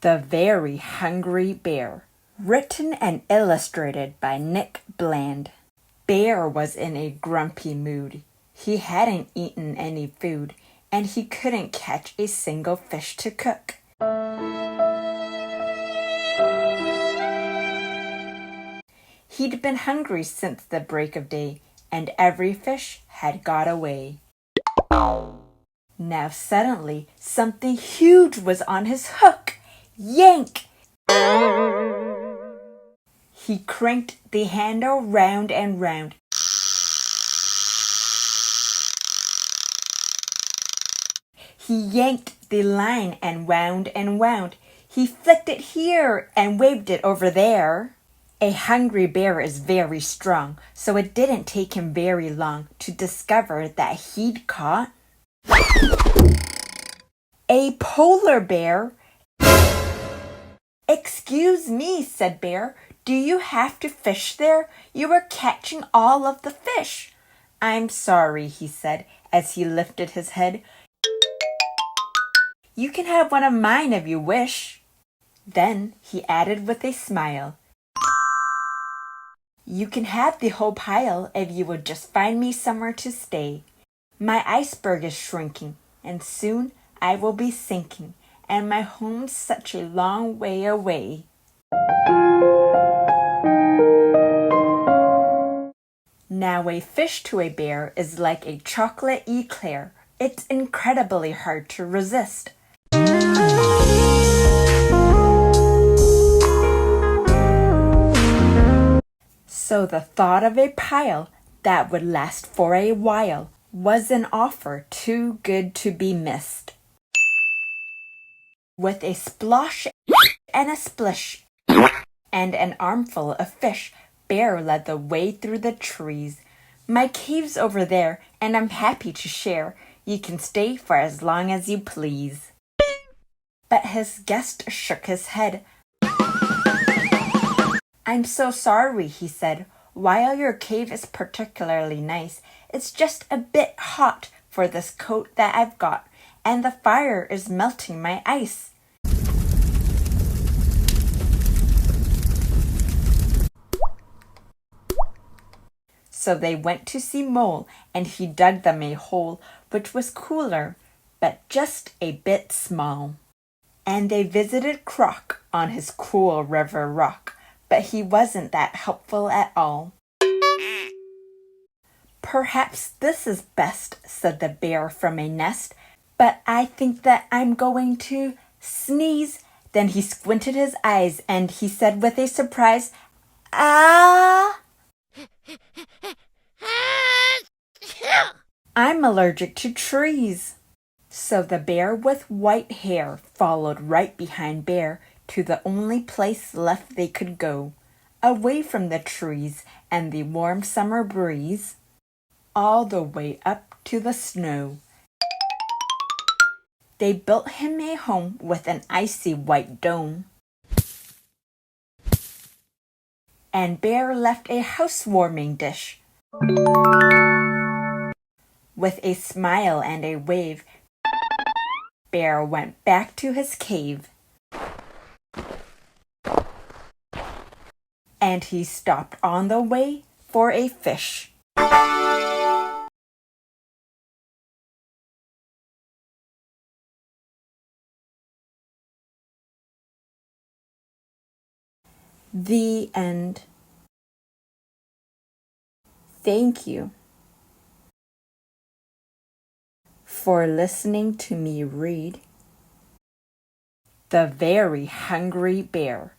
The Very Hungry Bear. Written and illustrated by Nick Bland. Bear was in a grumpy mood. He hadn't eaten any food, and he couldn't catch a single fish to cook. He'd been hungry since the break of day, and every fish had got away. Now suddenly, something huge was on his hook. Yank! He cranked the handle round and round. He yanked the line and wound and wound. He flicked it here and waved it over there. A hungry bear is very strong, so it didn't take him very long to discover that he'd caught a polar bear. "Excuse me," said Bear, "do you have to fish there? You are catching all of the fish." "I'm sorry," he said as he lifted his head. "You can have one of mine if you wish." Then he added with a smile, "You can have the whole pile if you would just find me somewhere to stay. My iceberg is shrinking, and soon I will be sinking, and my home's such a long way away." Now a fish to a bear is like a chocolate eclair. It's incredibly hard to resist. So the thought of a pile that would last for a while was an offer too good to be missed. With a splosh and a splish and an armful of fish, Bear led the way through the trees. "My cave's over there, and I'm happy to share. You can stay for as long as you please." But his guest shook his head. "I'm so sorry," he said. "While your cave is particularly nice, it's just a bit hot for this coat that I've got, and the fire is melting my ice." So they went to see Mole, and he dug them a hole which was cooler, but just a bit small. And they visited Croc on his cool river rock, but he wasn't that helpful at all. "Perhaps this is best," said the bear from a nest, "but I think that I'm going to sneeze." Then he squinted his eyes and he said with a surprise, "Ah! I'm allergic to trees." So the bear with white hair followed right behind Bear to the only place left they could go, away from the trees and the warm summer breeze, all the way up to the snow. They built him a home with an icy white dome, and Bear left a housewarming dish. With a smile and a wave, Bear went back to his cave. And he stopped on the way for a fish. The end. Thank you for listening to me read The Very Hungry Bear